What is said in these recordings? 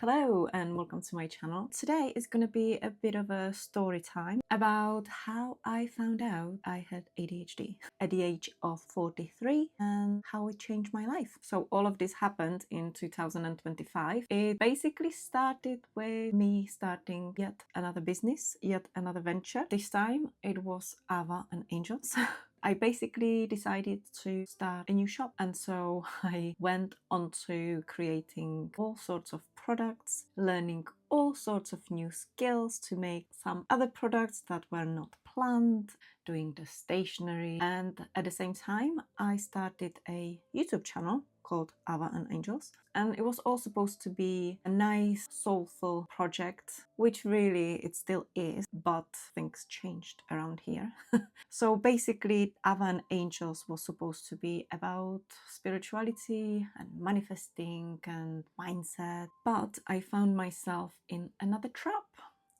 Hello and welcome to my channel. Today is going to be a bit of a story time about how I found out I had ADHD at the age of 43 and how it changed my life. So all of this happened in 2025. It basically started with me starting yet another business, yet another venture. This time it was Ava Angels. I basically decided to start a new shop, and so I went on to creating all sorts of products, learning all sorts of new skills to make some other products that were not planned, doing the stationery, and at the same time I started a YouTube channel called Ava Angels, and it was all supposed to be a nice soulful project, which really it still is, but things changed around here. So basically Ava Angels was supposed to be about spirituality and manifesting and mindset, but I found myself in another trap,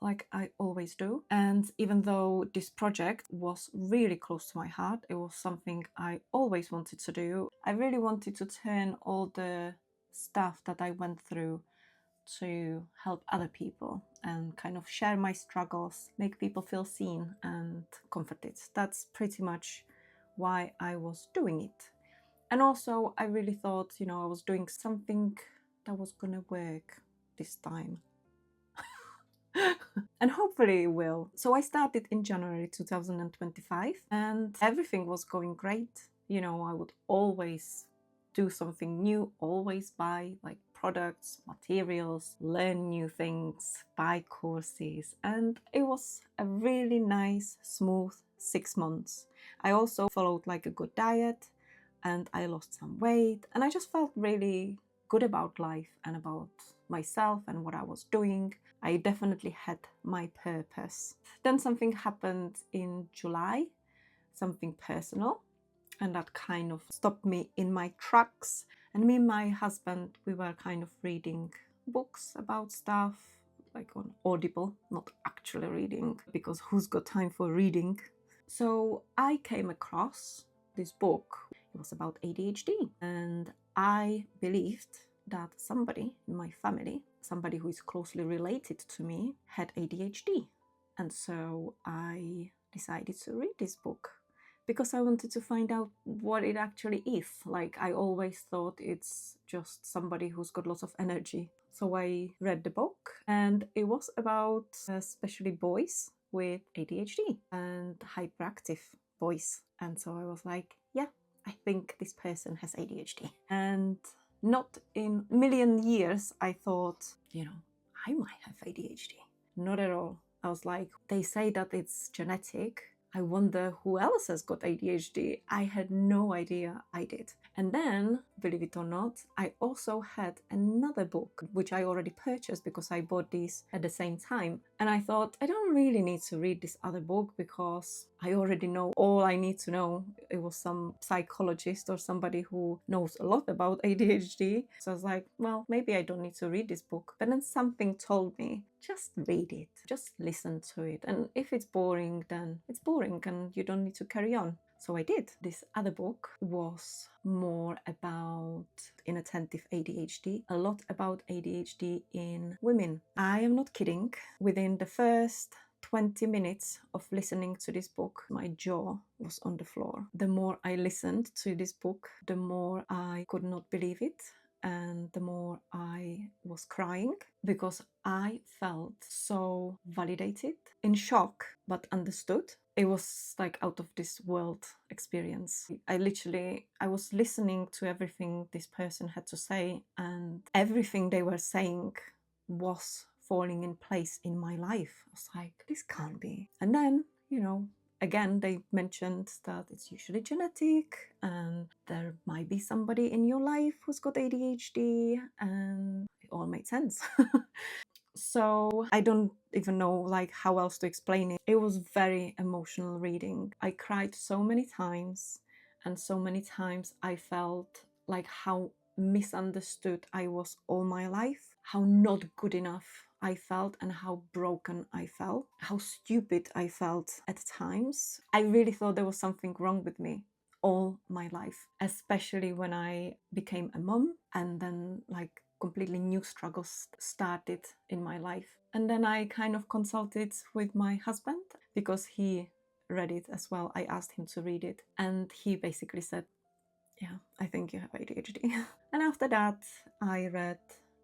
like I always do. And even though this project was really close to my heart, it was something I always wanted to do, I really wanted to turn all the stuff that I went through to help other people and kind of share my struggles, make people feel seen and comforted. That's pretty much why I was doing it. And also I really thought, I was doing something that was gonna work this time. And hopefully it will. So I started in January 2025 and everything was going great. I would always do something new, always buy like products, materials, learn new things, buy courses, and it was a really nice, smooth 6 months. I also followed like a good diet and I lost some weight and I just felt really good about life and about myself and what I was doing. I definitely had my purpose. Then something happened in July, something personal, and that kind of stopped me in my tracks. And me and my husband, we were kind of reading books about stuff, like on Audible, not actually reading, because who's got time for reading? So I came across this book. It was about ADHD, and I believed that somebody in my family, somebody who is closely related to me, had ADHD. And so I decided to read this book because I wanted to find out what it actually is. Like, I always thought it's just somebody who's got lots of energy. So I read the book, and it was about especially boys with ADHD and hyperactive boys. And so I was like, yeah, I think this person has ADHD. And not in a million years I thought, I might have ADHD. Not at all. I was like, they say that it's genetic. I wonder who else has got ADHD. I had no idea I did. And then, believe it or not, I also had another book, which I already purchased because I bought these at the same time. And I thought, I don't really need to read this other book because I already know all I need to know. It was some psychologist or somebody who knows a lot about ADHD. So I was like, well, maybe I don't need to read this book. But then something told me, just read it, just listen to it. And if it's boring, then it's boring and you don't need to carry on. So I did. This other book was more about inattentive ADHD, a lot about ADHD in women. I am not kidding. Within the first 20 minutes of listening to this book, my jaw was on the floor. The more I listened to this book, the more I could not believe it. And the more I was crying because I felt so validated, in shock, but understood. It was like out of this world experience. I was listening to everything this person had to say, and everything they were saying was falling in place in my life. I was like, this can't be. And then, again, they mentioned that it's usually genetic and there might be somebody in your life who's got ADHD, and it all made sense. So I don't even know like how else to explain it. It was very emotional reading. I cried so many times, and so many times I felt like how misunderstood I was all my life, how not good enough I felt, and how broken I felt, how stupid I felt at times. I really thought there was something wrong with me all my life, especially when I became a mom, and then like completely new struggles started in my life. And then I kind of consulted with my husband because he read it as well. I asked him to read it, and he basically said, yeah, I think you have ADHD. And after that, I read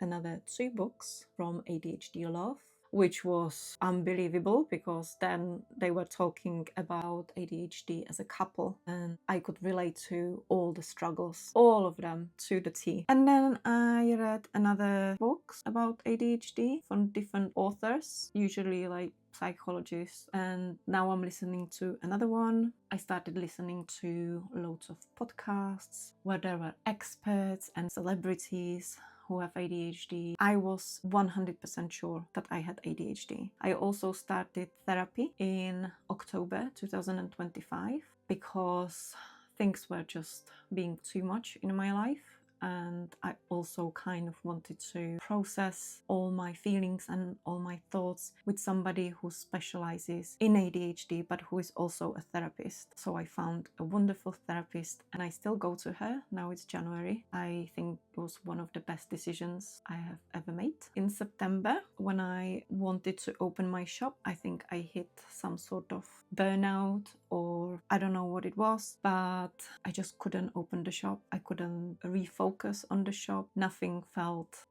another 2 books from ADHD Love, which was unbelievable because then they were talking about ADHD as a couple, and I could relate to all the struggles, all of them to the T. And then I read another books about ADHD from different authors, usually like psychologists, and now I'm listening to another one. I started listening to loads of podcasts where there were experts and celebrities who have ADHD. I was 100% sure that I had ADHD. I also started therapy in October 2025 because things were just being too much in my life. And I also kind of wanted to process all my feelings and all my thoughts with somebody who specializes in ADHD, but who is also a therapist. So I found a wonderful therapist, and I still go to her. Now it's January. I think it was one of the best decisions I have ever made. In September, when I wanted to open my shop, I think I hit some sort of burnout, or I don't know what it was, but I just couldn't open the shop. I couldn't refocus on the shop. Nothing felt,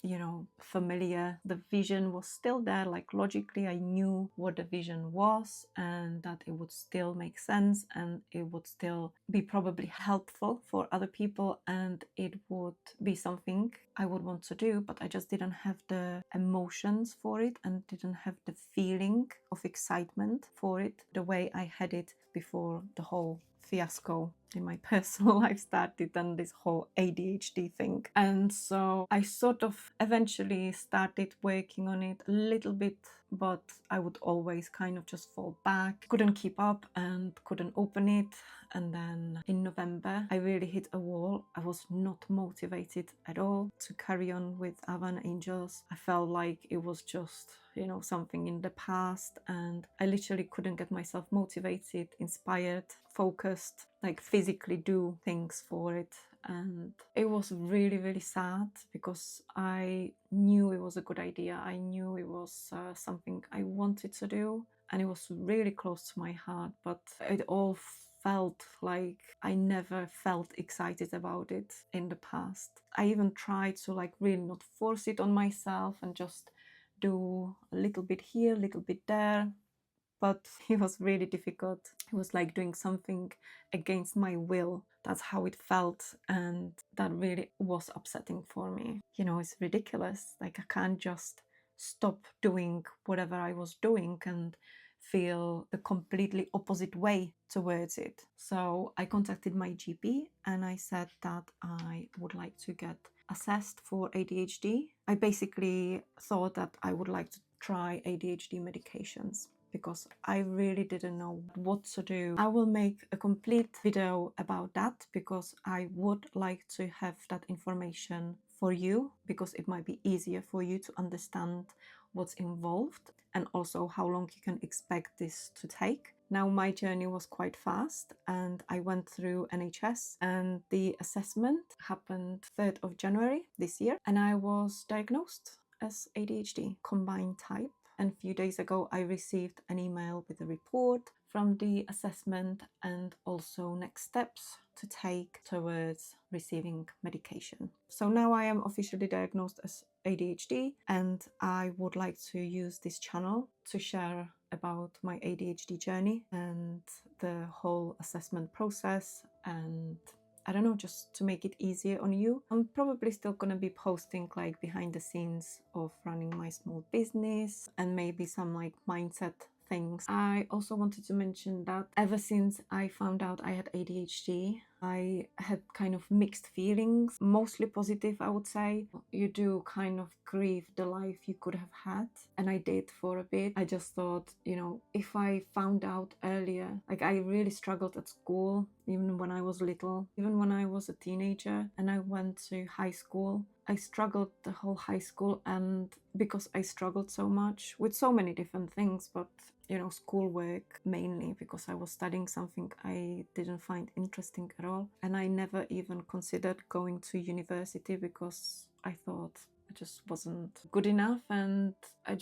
familiar. The vision was still there. Like logically, I knew what the vision was and that it would still make sense and it would still be probably helpful for other people and it would be something I would want to do, but I just didn't have the emotions for it and didn't have the feeling of excitement for it the way I had it before the whole fiasco in my personal life started and this whole ADHD thing. And so I sort of eventually started working on it a little bit, but I would always kind of just fall back, couldn't keep up and couldn't open it. And then in November, I really hit a wall. I was not motivated at all to carry on with Ava Angels. I felt like it was just, something in the past, and I literally couldn't get myself motivated, inspired, focused, like physically do things for it. And it was really, really sad because I knew it was a good idea. I knew it was something I wanted to do, and it was really close to my heart, but it all felt like I never felt excited about it in the past. I even tried to really not force it on myself and just do a little bit here, a little bit there, but it was really difficult. It was like doing something against my will. That's how it felt, and that really was upsetting for me. It's ridiculous. Like I can't just stop doing whatever I was doing and feel the completely opposite way towards it. So I contacted my GP and I said that I would like to get assessed for ADHD. I basically thought that I would like to try ADHD medications because I really didn't know what to do. I will make a complete video about that because I would like to have that information for you because it might be easier for you to understand what's involved and also how long you can expect this to take. Now my journey was quite fast and I went through NHS and the assessment happened 3rd of January this year and I was diagnosed as ADHD combined type. And a few days ago I received an email with a report from the assessment and also next steps to take towards receiving medication. So now I am officially diagnosed as ADHD and I would like to use this channel to share about my ADHD journey and the whole assessment process, and I don't know, just to make it easier on you. I'm probably still gonna be posting behind the scenes of running my small business and maybe some mindset things. I also wanted to mention that ever since I found out I had ADHD, I had kind of mixed feelings, mostly positive, I would say. You do kind of grieve the life you could have had, and I did for a bit. I just thought, if I found out earlier, I really struggled at school, even when I was little, even when I was a teenager and I went to high school. I struggled the whole high school, and because I struggled so much with so many different things, but schoolwork mainly because I was studying something I didn't find interesting at all. And I never even considered going to university because I thought just wasn't good enough, and I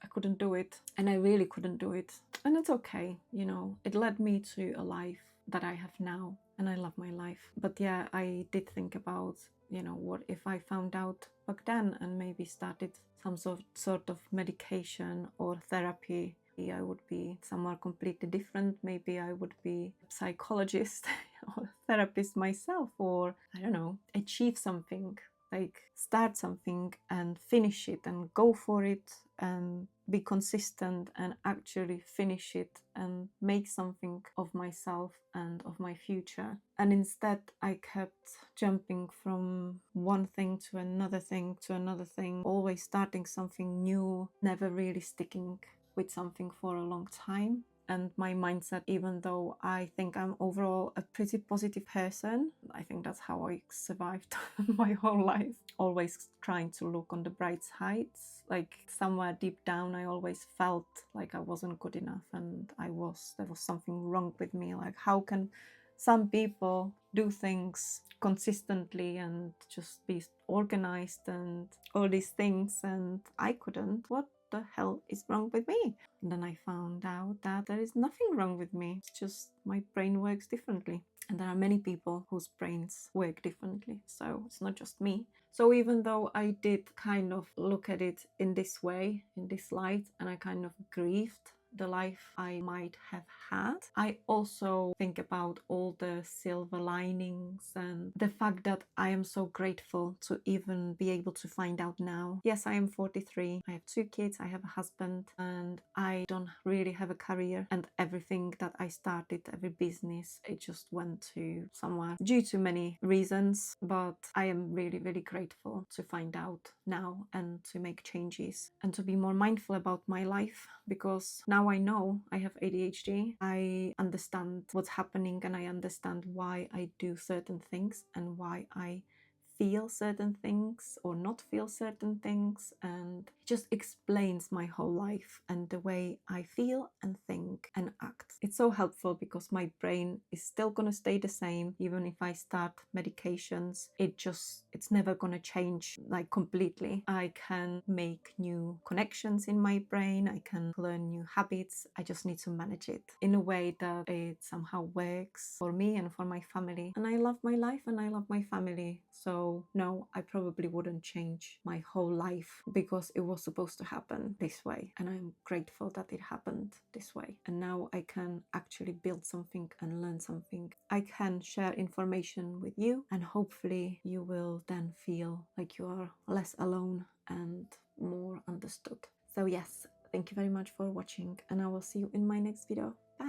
couldn't do it, and I really couldn't do it. And it's okay, you know, it led me to a life that I have now, and I love my life. But yeah, I did think about, you know, what if I found out back then and maybe started some sort of medication or therapy. I would be somewhere completely different. Maybe I would be a psychologist or therapist myself, or I don't know, achieve something, like start something and finish it and go for it and be consistent and actually finish it and make something of myself and of my future. And instead I kept jumping from one thing to another thing to another thing, always starting something new, never really sticking with something for a long time. And my mindset, even though I think I'm overall a pretty positive person, I think that's how I survived my whole life. Always trying to look on the bright sides. Like somewhere deep down, I always felt like I wasn't good enough, and there was something wrong with me. Like, how can some people do things consistently and just be organized and all these things, and I couldn't? What the hell is wrong with me? And then I found out that there is nothing wrong with me. It's just my brain works differently. And there are many people whose brains work differently. So it's not just me. So even though I did kind of look at it in this way, in this light, and I kind of grieved the life I might have had, I also think about all the silver linings and the fact that I am so grateful to even be able to find out now. Yes, I am 43, I have 2 kids, I have a husband, and I don't really have a career, and everything that I started, every business, it just went to somewhere due to many reasons. But I am really, really grateful to find out now and to make changes and to be more mindful about my life, because now I know I have ADHD. I understand what's happening, and I understand why I do certain things and why I feel certain things or not feel certain things, and it just explains my whole life and the way I feel and think and act. It's so helpful because my brain is still gonna stay the same even if I start medications. It's never gonna change like completely. I can make new connections in my brain, I can learn new habits. I just need to manage it in a way that it somehow works for me and for my family. And I love my life and I love my family. So no, I probably wouldn't change my whole life because it was supposed to happen this way. And I'm grateful that it happened this way. And now I can actually build something and learn something. I can share information with you, and hopefully you will then feel like you are less alone and more understood. So yes, thank you very much for watching, and I will see you in my next video. Bye!